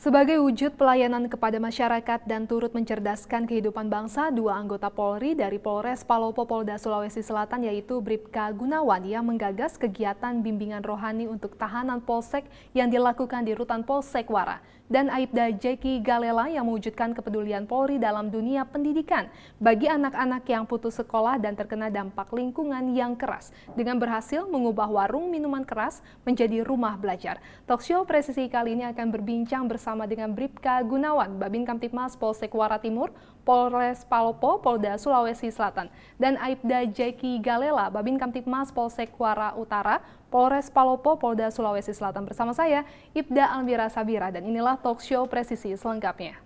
Sebagai wujud pelayanan kepada masyarakat dan turut mencerdaskan kehidupan bangsa, dua anggota Polri dari Polres Palopo Polda Sulawesi Selatan yaitu Bribka Gunawan yang menggagas kegiatan bimbingan rohani untuk tahanan Polsek yang dilakukan di Rutan Polsek Wara, dan Aibda Jeki Galela yang mewujudkan kepedulian Polri dalam dunia pendidikan bagi anak-anak yang putus sekolah dan terkena dampak lingkungan yang keras dengan berhasil mengubah warung minuman keras menjadi rumah belajar. Talkshow Presisi kali ini akan berbincang bersama dengan Bribka Gunawan, Babin Kamtibmas Polsek Wara Timur, Polres Palopo, Polda Sulawesi Selatan, dan Aibda Jeki Galela, Babin Kamtibmas Polsek Wara Utara, Polres Palopo, Polda Sulawesi Selatan. Bersama saya, Ibda Almira Sabira, dan inilah Talkshow Presisi selengkapnya.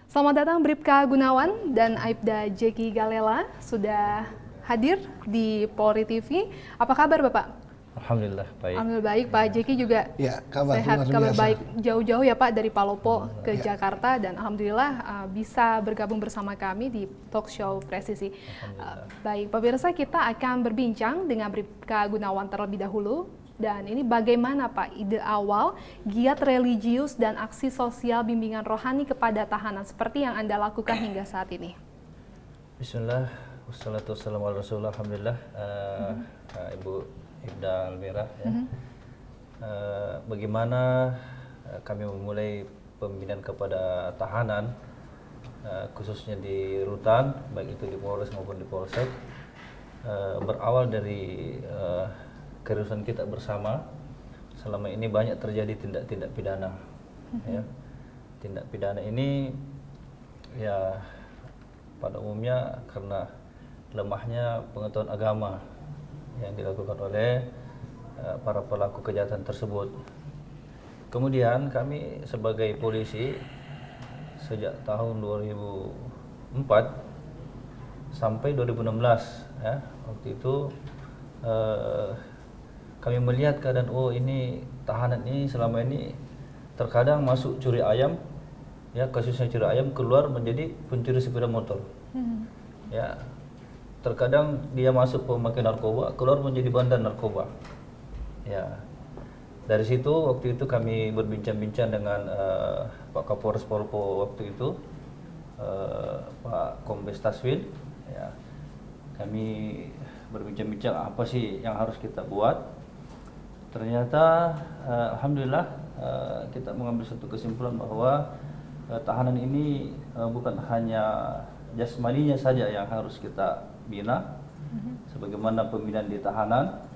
Selamat datang Bribka Gunawan dan Aibda Jeki Galela sudah hadir di Polri TV. Apa kabar Bapak? Alhamdulillah baik. Alhamdulillah baik. Pak Jeki juga ya, sehat, kabar baik. Jauh-jauh ya Pak dari Palopo ke Jakarta, dan alhamdulillah bisa bergabung bersama kami di Talkshow Presisi. Baik, pemirsa, kita akan berbincang dengan Bribka Gunawan terlebih dahulu. Dan ini bagaimana Pak ide awal giat religius dan aksi sosial bimbingan rohani kepada tahanan seperti yang Anda lakukan hingga saat ini? Bismillah, wassalatu wassalamu ala rasulullah, alhamdulillah. Ibu Ibda Almira, ya. Bagaimana kami memulai pembinaan kepada tahanan, khususnya di rutan, baik itu di Polres maupun di Polsek, berawal dari kerusuhan kita bersama. Selama ini banyak terjadi tindak-tindak pidana, ya. Tindak pidana ini ya pada umumnya karena lemahnya pengetahuan agama yang dilakukan oleh para pelaku kejahatan tersebut. Kemudian kami sebagai polisi sejak tahun 2004 sampai 2016, ya, waktu itu kami melihat keadaan, oh ini tahanan ini selama ini terkadang masuk curi ayam, ya, kasusnya curi ayam keluar menjadi pencuri sepeda motor, ya. Terkadang dia masuk pemakai narkoba, keluar menjadi bandar narkoba. Ya, dari situ waktu itu kami berbincang-bincang dengan Pak Kapolres Palopo waktu itu, Pak Kombes Taswin. Ya, kami berbincang-bincang apa sih yang harus kita buat. Ternyata, alhamdulillah, kita mengambil satu kesimpulan bahwa tahanan ini bukan hanya jasmaninya saja yang harus kita bina, sebagaimana pembinaan di tahanan,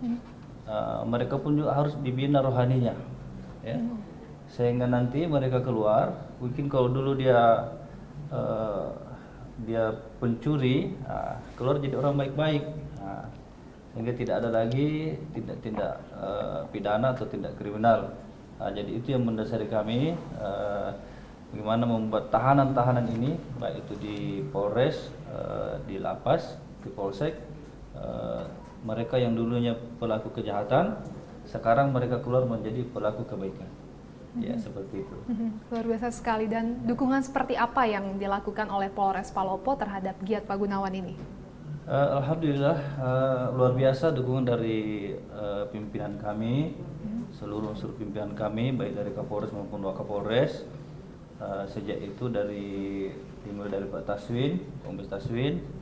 mereka pun juga harus dibina rohaninya, ya. Sehingga nanti mereka keluar, mungkin kalau dulu dia pencuri, keluar jadi orang baik-baik, sehingga tidak ada lagi tindak-tindak pidana atau tindak kriminal. Jadi itu yang mendasari kami, bagaimana membuat tahanan-tahanan ini, baik itu di Polres, di Lapas, di Polsek, mereka yang dulunya pelaku kejahatan, sekarang mereka keluar menjadi pelaku kebaikan. Ya, seperti itu. Luar biasa sekali. Dan dukungan seperti apa yang dilakukan oleh Polres Palopo terhadap giat Pak Gunawan ini? Alhamdulillah, luar biasa dukungan dari pimpinan kami, seluruh unsur pimpinan kami, baik dari Kapolres maupun Wakapolres. Sejak itu dimulai dari Pak Taswin, Kombes Taswin.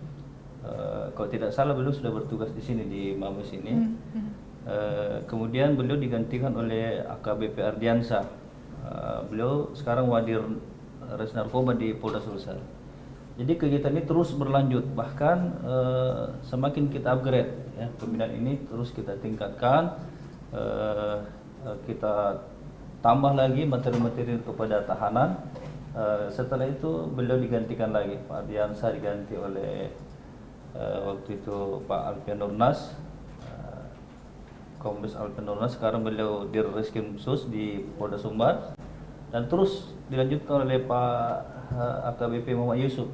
Kalau tidak salah beliau sudah bertugas di sini di Mabes ini. Kemudian beliau digantikan oleh AKBP Ardiansa. Beliau sekarang Wadir Res Narkoba di Polda Sulsel. Jadi kegiatan ini terus berlanjut, bahkan semakin kita upgrade, ya, pembinaan ini terus kita tingkatkan, kita tambah lagi materi-materi kepada tahanan. Setelah itu beliau digantikan lagi, Pak Ardiansa diganti oleh waktu itu Pak Alfian Nurnas, Kombes Alfian Nurnas. Sekarang beliau di Reskrim Khusus di Polda Sumbar, dan terus dilanjutkan oleh Pak AKBP Muhammad Yusuf.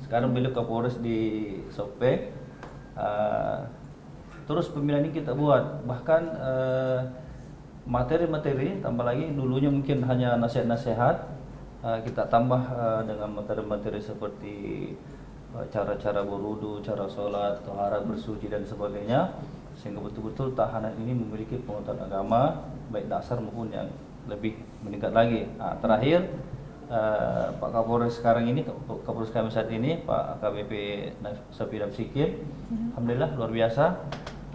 Sekarang beliau Kapolres di Sope. Terus pembinaan ini kita buat, bahkan materi-materi tambah lagi. Dulunya mungkin hanya nasihat-nasihat, kita tambah dengan materi-materi seperti cara-cara berwudu, cara sholat, taharah, bersuci dan sebagainya. sehingga betul-betul tahanan ini memiliki pengetahuan agama baik dasar maupun yang lebih meningkat lagi. Nah, terakhir Pak Kapolres sekarang ini, Kapolres kami saat ini, Pak AKBP Safidam Sikin, alhamdulillah luar biasa.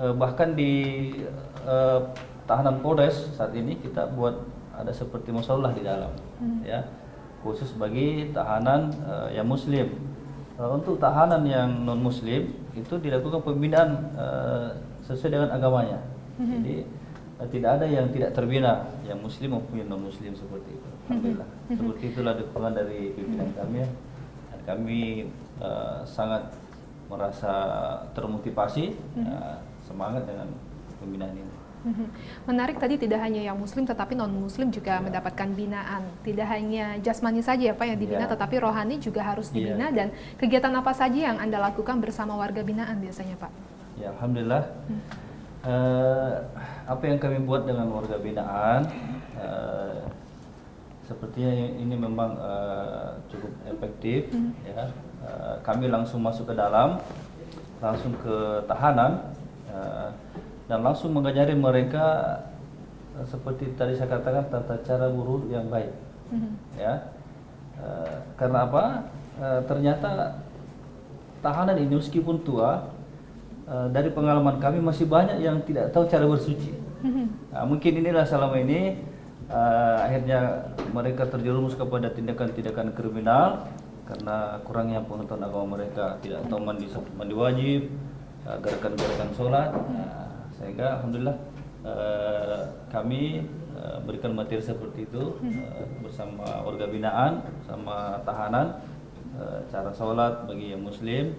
Bahkan di tahanan Polres saat ini kita buat ada seperti musholah di dalam, ya, khusus bagi tahanan yang Muslim. Untuk tahanan yang non Muslim itu dilakukan pembinaan sesuai dengan agamanya. Jadi tidak ada yang tidak terbina, yang Muslim maupun yang non Muslim seperti itu. Alhamdulillah. Seperti itulah dukungan dari pimpinan kami. Dan kami sangat merasa termotivasi, semangat dengan pembinaan ini. Menarik, tadi tidak hanya yang Muslim tetapi non-Muslim juga mendapatkan binaan. Tidak hanya jasmani saja ya Pak yang dibina, tetapi rohani juga harus dibina. Dan kegiatan apa saja yang Anda lakukan bersama warga binaan biasanya Pak? Ya, alhamdulillah. Apa yang kami buat dengan warga binaan, sepertinya ini memang cukup efektif. Ya. Kami langsung masuk ke dalam, langsung ke tahanan, dan langsung mengajari mereka seperti tadi saya katakan tata cara wudhu yang baik. Ya, karena apa? Ternyata tahanan ini meskipun tua, dari pengalaman kami masih banyak yang tidak tahu cara bersuci. Nah, mungkin inilah selama ini akhirnya mereka terjerumus kepada tindakan-tindakan kriminal karena kurangnya pengetahuan agama mereka, tidak tahu mandi wajib, gerakan-gerakan sholat. Sehingga alhamdulillah kami berikan materi seperti itu bersama warga binaan, sama tahanan, cara sholat bagi yang Muslim,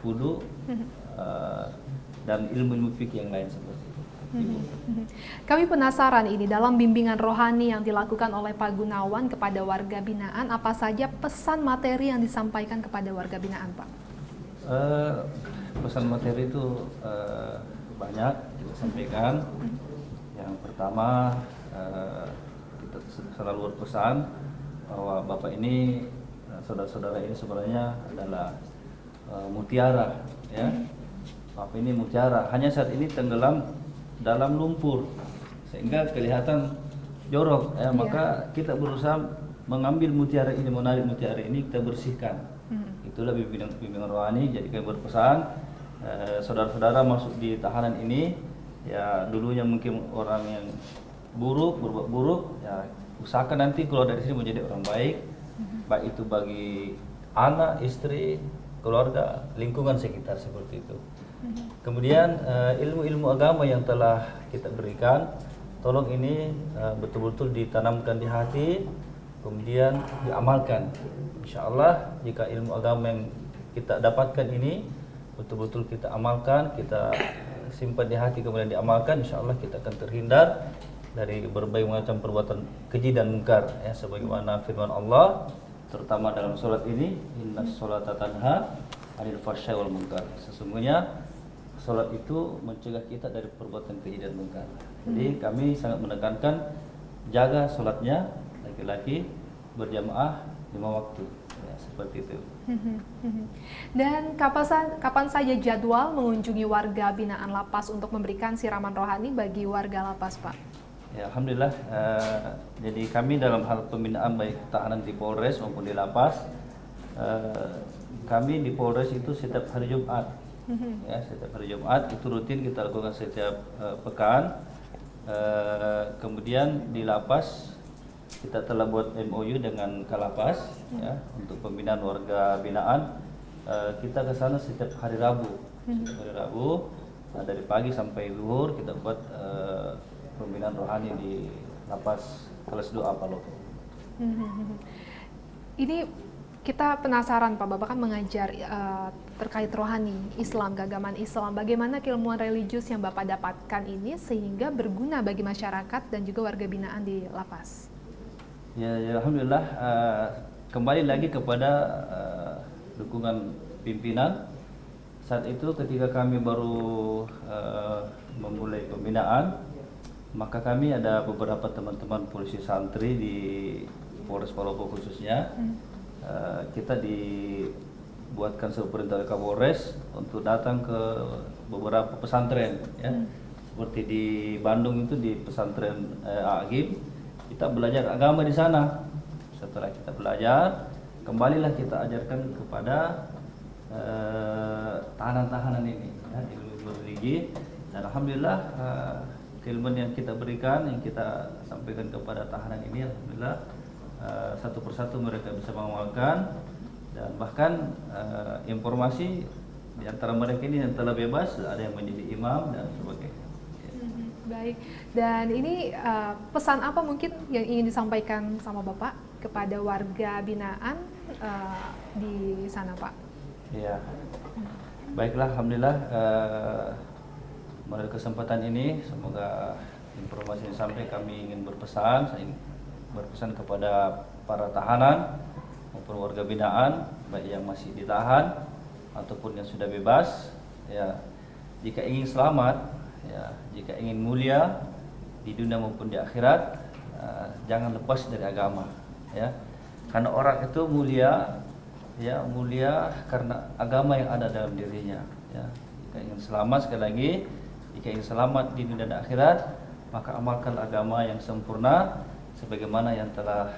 wudu, dan ilmu-ilmu fikih yang lain seperti itu. Kami penasaran ini, dalam bimbingan rohani yang dilakukan oleh Pak Gunawan kepada warga binaan, apa saja pesan materi yang disampaikan kepada warga binaan Pak? Pesan materi itu banyak kita sampaikan. Yang pertama, kita selalu berpesan bahwa Bapak ini, saudara-saudara ini sebenarnya adalah mutiara, ya. Bapak ini mutiara, hanya saat ini tenggelam dalam lumpur sehingga kelihatan jorok, ya. Maka kita berusaha mengambil mutiara ini, menarik mutiara ini, kita bersihkan. Itulah bimbingan rohani. Jadi kami berpesan, saudara-saudara masuk di tahanan ini, ya dulunya mungkin orang yang buruk, berbuat buruk, ya usahakan nanti keluar dari sini menjadi orang baik, baik itu bagi anak, istri, keluarga, lingkungan sekitar seperti itu. Kemudian ilmu-ilmu agama yang telah kita berikan, tolong ini betul-betul ditanamkan di hati, kemudian diamalkan. Insya Allah jika ilmu agama yang kita dapatkan ini betul-betul kita amalkan, kita simpan di hati kemudian diamalkan, insya Allah kita akan terhindar dari berbagai macam perbuatan keji dan mungkar, ya, sebagaimana firman Allah terutama dalam sholat ini, innas sholata tanha 'anil fahsya'i wal munkar. Sesungguhnya sholat itu mencegah kita dari perbuatan keji dan mungkar. Jadi kami sangat menekankan jaga sholatnya laki-laki berjamaah 5 waktu, ya, seperti itu. Dan kapan saja jadwal mengunjungi warga binaan lapas untuk memberikan siraman rohani bagi warga lapas, Pak? Ya, alhamdulillah. Jadi kami dalam hal pembinaan baik tahanan di Polres maupun di lapas, kami di Polres itu setiap hari Jumat, ya, setiap hari Jumat itu rutin kita lakukan setiap pekan. Kemudian di lapas kita telah buat MOU dengan Kalapas, ya, untuk pembinaan warga binaan. Kita ke sana setiap hari Rabu, dari pagi sampai zuhur kita buat pembinaan rohani di lapas kelas 2 Palopo. Ini kita penasaran Pak, Bapak kan mengajar terkait rohani Islam, keagamaan Islam. Bagaimana keilmuan religius yang Bapak dapatkan ini sehingga berguna bagi masyarakat dan juga warga binaan di lapas? Ya, alhamdulillah, kembali lagi kepada dukungan pimpinan. Saat itu ketika kami baru memulai pembinaan, maka kami ada beberapa teman-teman polisi santri di Polres Palopo khususnya. Kita buatkan surat perintah oleh Kapolres untuk datang ke beberapa pesantren ya. Seperti di Bandung itu di pesantren Agim, kita belajar agama di sana. Setelah kita belajar, kembalilah kita ajarkan kepada tahanan-tahanan ini ya, ilmu religi. Dan alhamdulillah keilmuan yang kita berikan, yang kita sampaikan kepada tahanan ini, alhamdulillah satu persatu mereka bisa mengamalkan. Dan bahkan informasi di antara mereka ini yang telah bebas, ada yang menjadi imam dan sebagainya. Baik, dan ini pesan apa mungkin yang ingin disampaikan sama Bapak kepada warga binaan di sana, Pak? Ya, baiklah, alhamdulillah melalui kesempatan ini semoga informasi yang sampai kami ingin berpesan, saya ingin berpesan kepada para tahanan maupun warga binaan, baik yang masih ditahan ataupun yang sudah bebas. Ya, jika ingin selamat, ya, jika ingin mulia di dunia maupun di akhirat, jangan lepas dari agama. Ya, karena orang itu mulia, ya mulia karena agama yang ada dalam dirinya. Ya, jika ingin selamat, sekali lagi, jika ingin selamat di dunia dan akhirat, maka amalkan agama yang sempurna sebagaimana yang telah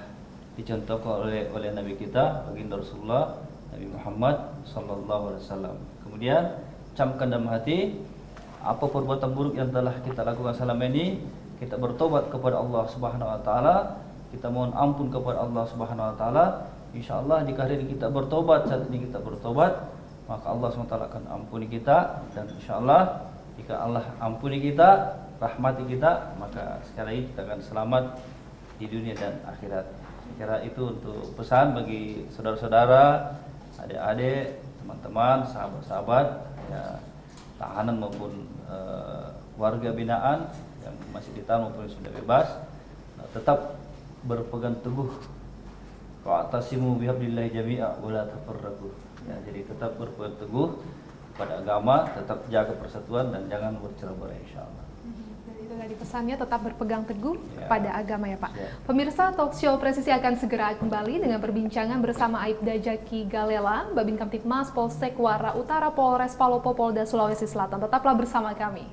dicontohkan oleh Nabi kita, baginda Rasulullah Nabi Muhammad sallallahu alaihi wasallam. Kemudian camkan dalam hati apa perbuatan buruk yang telah kita lakukan selama ini, kita bertobat kepada Allah Subhanahu wa taala, kita mohon ampun kepada Allah Subhanahu wa taala. Insyaallah jika hari ini kita bertobat, saat ini kita bertobat, maka Allah SWT akan ampuni kita. Dan insyaallah jika Allah ampuni kita, rahmati kita, maka sekali lagi kita akan selamat di dunia dan akhirat. Saya kira itu untuk pesan bagi saudara-saudara, adik-adik, teman-teman, sahabat-sahabat, ya, tahanan maupun warga binaan yang masih ditahan maupun sudah bebas, tetap berpegang teguh wa'tasimu bihablillahi jami'a wa la tafarraqu. Ya, jadi tetap berpegang teguh pada agama, tetap jaga persatuan dan jangan bercerai-berai insyaallah. Itu tadi pesannya, tetap berpegang teguh kepada agama ya Pak. Ya. Pemirsa, talk show Presisi akan segera kembali dengan perbincangan bersama Aibda Jaki Galela, Babin Kamtibmas Polsek Wara Utara Polres Palopo Polda Sulawesi Selatan. Tetaplah bersama kami.